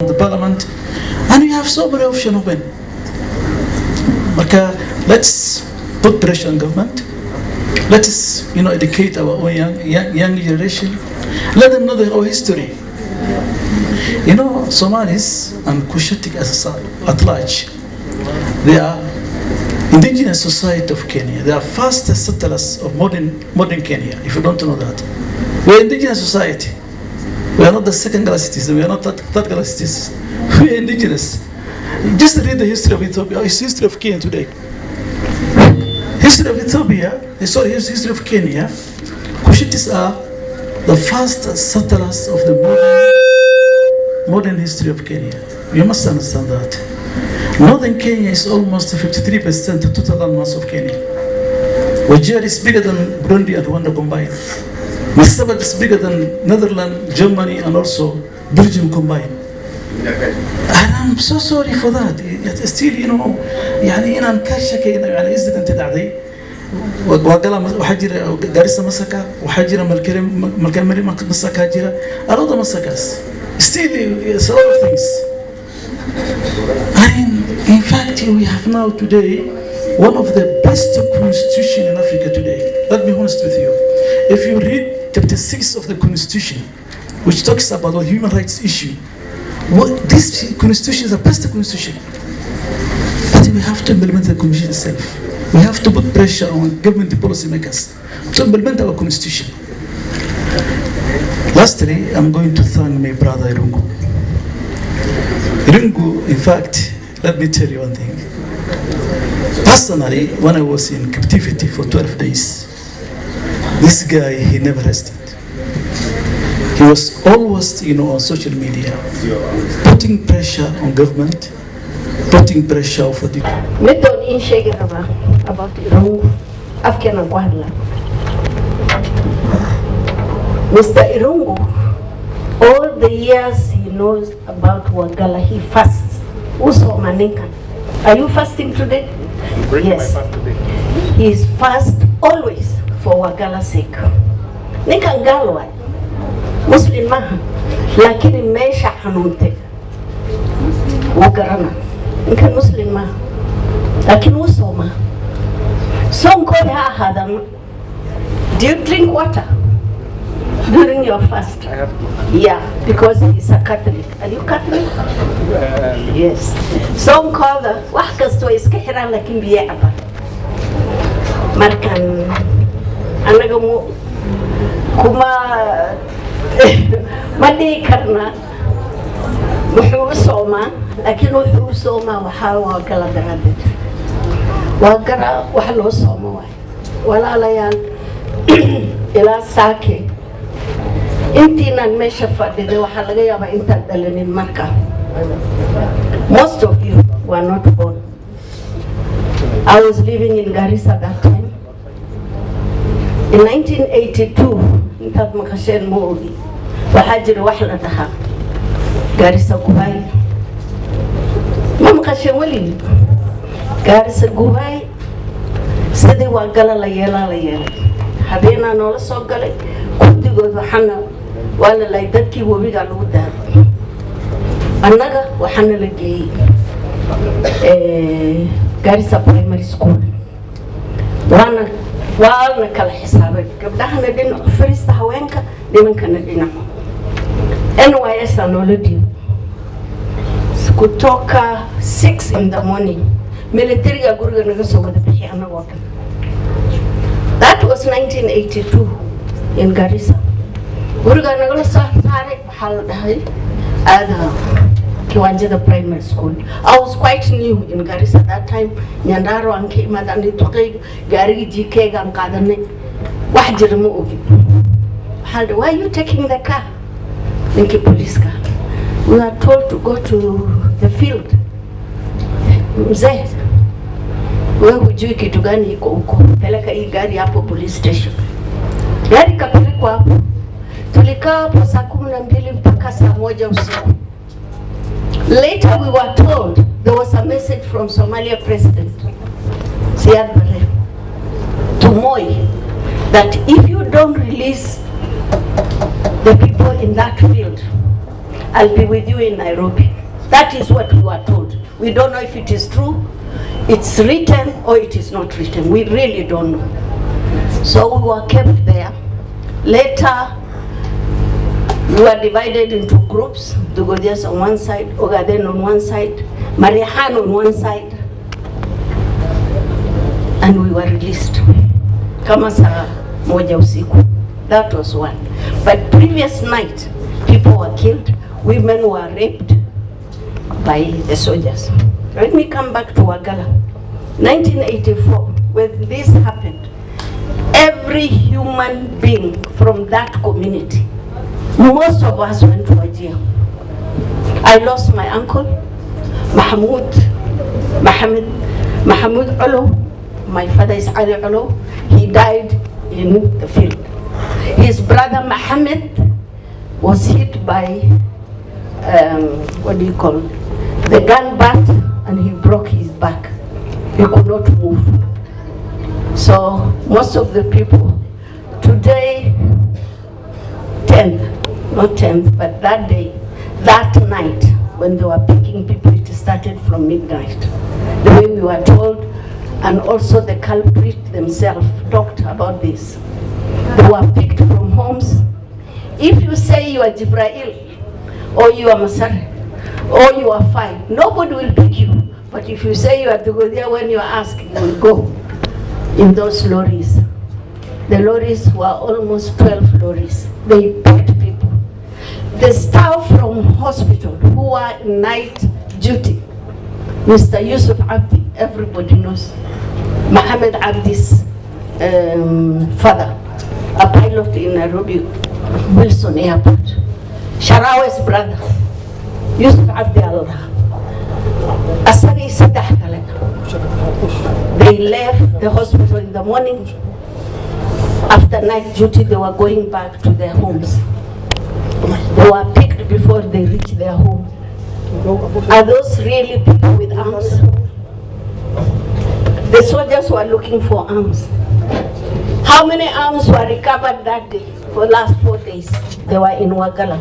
the parliament, and we have so many options open. Let's put pressure on government. Let's educate our own young generation. Let them know our history. Somalis and Cushitic at large, they are indigenous society of Kenya. They are fastest settlers of modern Kenya. If you don't know that, we're indigenous society. We are not the second class citizens. We are not third class citizens. We are indigenous. Just read the history of Ethiopia. It's history of Kenya today. History of Ethiopia. History of Kenya. Cushites are the first settlers of the modern history of Kenya. You must understand that. Northern Kenya is almost 53% of total landmass of Kenya. Wajir is bigger than Burundi and Rwanda combined. Masabat is bigger than Netherlands, Germany, and also Belgium combined. And I'm so sorry for that. Still, يعني أنا مكشك يعني إنسيدنت دعدي wagalla وحجرة قريسة مسكة وحجرة ملكمري مسكة حجرة أراد مسكاس. Still, it's a lot of things. And in fact, we have now today one of the best constitution in Africa today. Let me be honest with you. If you read chapter 6 of the constitution, which talks about the human rights issue, this constitution is the best constitution. But we have to implement the constitution itself. We have to put pressure on government policy makers to implement our constitution. Lastly, I'm going to thank my brother Irungu. Irungu, in fact, let me tell you one thing. Personally, when I was in captivity for 12 days, this guy, he never rested. He was always, on social media, putting pressure on government, putting pressure for the... Method in shaking about Irungu, Afghan and wagalla. Mr. Irungu, all the years he knows about wagalla, he fasts. Uso maninka. Are you fasting today? Yes. He is fast always for wagalla's sake. Nika ngalwa Muslim maha, lakini mesha hanunte. Wagarana. Nika Muslim maha, lakini usoma. So mkode hadam. Do you drink water during your fast? I have to. Yeah, because he's a Catholic. Are you Catholic? Yes. Some call the wahkas to iskahira lakin biya'aba. Markan anagamu kuma madi karna wuxuu soma laakiin wuxuu soma waxa waa kala daraadeed waa gara wax loo soomo waay walaalayaal ilaa saake intiinan meesha fadhiday waxaa laga yaabaa intaan dhalanin marka. Most of you were not born. I was living in Garissa that time. In 1982, intaad maqasheen ma ogi, waxaa jira wax la dhahaa Garissa Gubay. Ma maqasheen weli? Garissa Gubay sidii wagalla la yeelay. Habeenaa noola soo galay, guddigood waxaana waa la lay dadkii webiga lagu daaray. Annaga waxaana la geeyey Garissa Primary School. Waana kala xisaabay gabdhahana dhinaca fariista haweenka nimankana dhinaca. NYS noola dhiib kutoka 6 in the morning militariga guriga naga soo wada bixi annagoo dhan. That was 1982 in Garissa. Guriga nagala soo saaray waxaa la dhahay aada Kiwanjada Primary School. I was quite new in Garissa that time. Nyandaro anke imadani tuqay garigi GK gan qaadanay wax jira ma ogi. Why are you taking the car? Ninki police car. We are told to go to the field. Mzee, wewe hujui kitu gani iko huko. Peleka hii gari hapo police station. Gari kapelekwa hapo. Tulikaa hapo saa 12 mpaka saa 1 usiku. Later we were told there was a message from Somalia President Siad Barre to Moi that if you don't release the people in that field, I'll be with you in Nairobi. That is what we were told. We don't know if it is true, it's written, or it is not written. We really don't know. So we were kept there. Later, we were divided into groups. The Godias on one side, Ogaden on one side, Marihan on one side, and we were released. Kama saa moja usiku. That was one. But previous night, people were killed, women were raped by the soldiers. Let me come back to Wagalla. 1984, when this happened, every human being from that community, most of us went to Wajir. I lost my uncle, Mahmoud Olo. My father is Ali Olo. He died in the field. His brother Mohammed was hit by, the gun butt, and he broke his back. He could not move. So most of the people, today, 10th, not 10th, but that day, that night, when they were picking people, it started from midnight. The way we were told, and also the culprit themselves talked about this. They were picked from homes. If you say you are Jibrail, or you are Masar, or you are fine, nobody will pick you. But if you say you are Dugodia, when you are asked, you will go in those lorries. The lorries were almost 12 lorries. They picked people. The staff from hospital who were in night duty, Mr. Yusuf Abdi, everybody knows, Mohammed Abdi's father, a pilot in Nairobi Wilson Airport, Sharawe's brother, Yusuf Abdi Allah, Asari Sadah Kale. They left the hospital in the morning. After night duty, they were going back to their homes. They were picked before they reached their home. Are those really people with arms? The soldiers were looking for arms. How many arms were recovered that day? For the last 4 days, they were in Wagalla.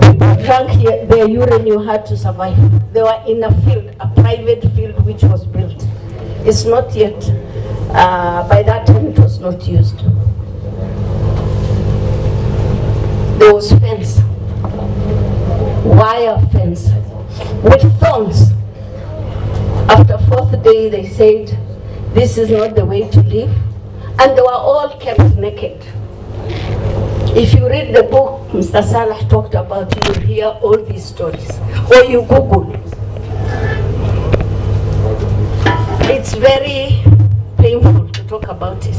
People drank their urine, you had to survive. They were in a field, a private field which was built. It's not yet, by that time it was not used. There was fence, wire fence, with thorns. After 4th day, they said, this is not the way to live. And they were all kept naked. If you read the book Mr. Salah talked about, you will hear all these stories. Or you Google. It's very painful to talk about it.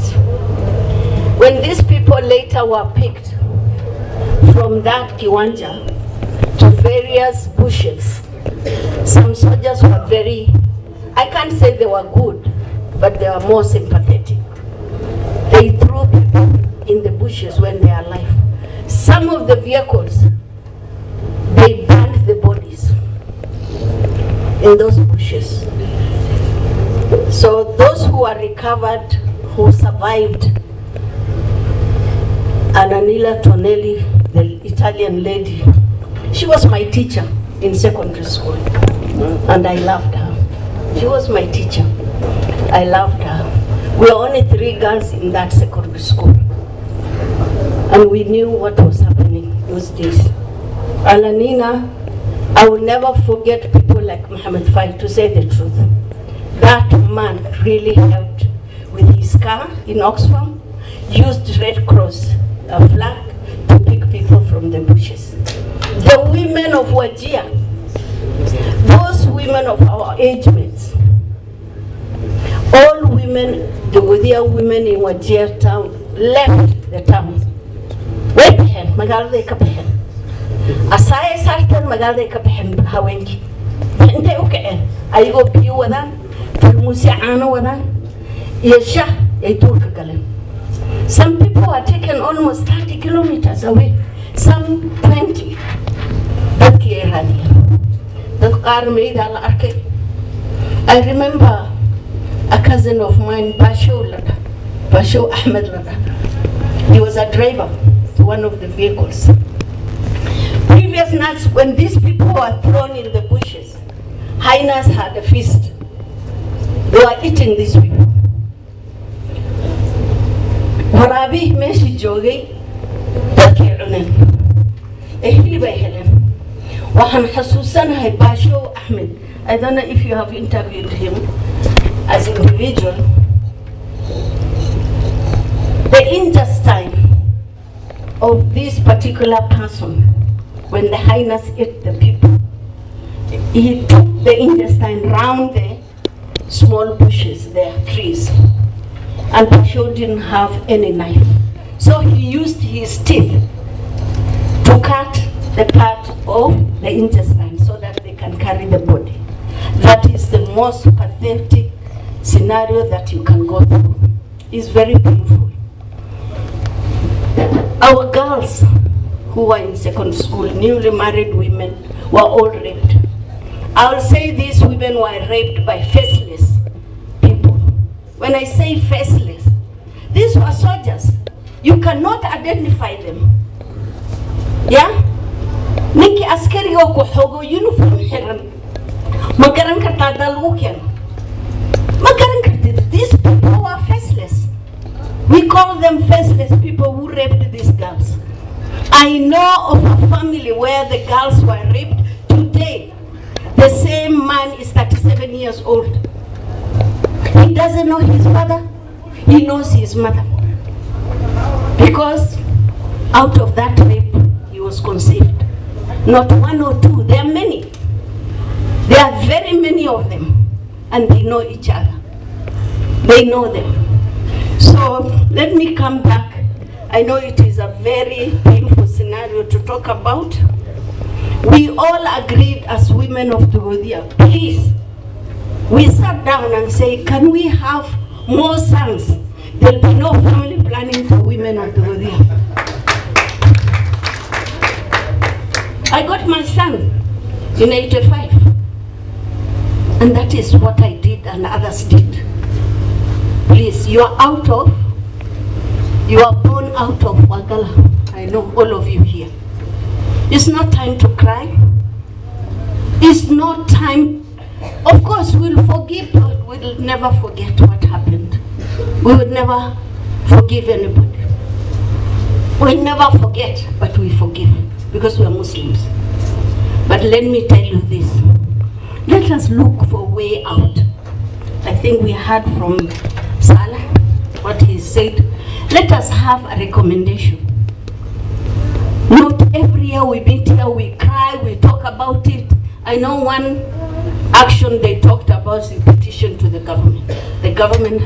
When these people later were picked from that Kiwanja to various bushes, some soldiers were very, I can't say they were good, but they were more sympathetic. They threw people in the bushes when they are alive. Some of the vehicles, they burned the bodies in those bushes. So those who are recovered, who survived, Ananila Tonelli, the Italian lady, she was my teacher in secondary school, and I loved her. She was my teacher. I loved her. We were only 3 girls in that secondary school, and we knew what was happening those days. Alanina, I will never forget people like Muhammad Fai, to say the truth. That man really helped with his car in Oxfam, used Red Cross, a flag, to pick people from the bushes. The women of Wajir, those women of our age mates, all women, the Wajir women in Wajir town, left the town. Webhen, Magalde Kaphen. Asaya Sartan Magalde Kaphen, Hawenki. Pente Uken, I go Piu Wadan, Musia Ana Wadan, Yesha, a Turkagalen. Some people are taken almost 30 kilometers away, some 20. I remember a cousin of mine, Basho Ahmed Lada. He was a driver to one of the vehicles. previous nights when these people were thrown in the bushes, hyenas had a feast. They were eating these people. Warabi meshi jogi taki'unan. Ehli bay helen. Wahan xasuusanahay Basho Ahmed. I don't know if you have interviewed him as an individual. The intestine of this particular person, when the hyenas ate the people, he took the intestine round the small bushes, their trees, and Basho didn't have any knife. So he used his teeth to cut the part of the intestine so that they can carry the body. That is the most pathetic scenario that you can go through. It's very painful. Our girls who were in secondary school, newly married women, were all raped. I will say these women were raped by faceless people. When I say faceless, these were soldiers. You cannot identify them. Yeah? Niki askari ko hogo uniform hiran. Magaran karta dalwuken. Magaran karta. These people were faceless. We call them faceless people who raped these girls. I know of a family where the girls were raped today. The same man is 37 years old. He doesn't know his father. He knows his mother. Because out of that rape, he was conceived. Not one or two, there are many. There are very many of them. And they know each other. They know them. So let me come back. I know it is a very painful scenario to talk about. We all agreed as women of Tugodia, please, we sat down and say, can we have more sons? There'll be no family planning for women of Tugodia. I got my son in 85. And that is what I did and others did. Please, you are born out of wagalla. I know all of you here. It's not time to cry. It's not time. Of course, we'll forgive, but we'll never forget what happened. We would never forgive anybody. We'll never forget, but we forgive because we are Muslims. But let me tell you this. Let us look for a way out. I think we heard from Salah what he said. Let us have a recommendation. Not every year we meet here, we cry, we talk about it. I know one action they talked about is the petition to the government. The government,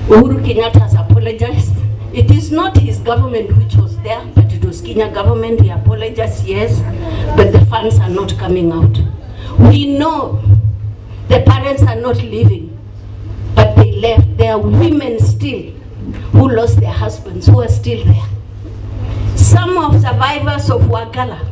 Uhuru Kenyatta has apologized. It is not his government which was there, but it was Kenya government. He apologized, yes, but the funds are not coming out. We know the parents are not living, but they left. There are women still who lost their husbands, who are still there. Some of survivors of Wagalla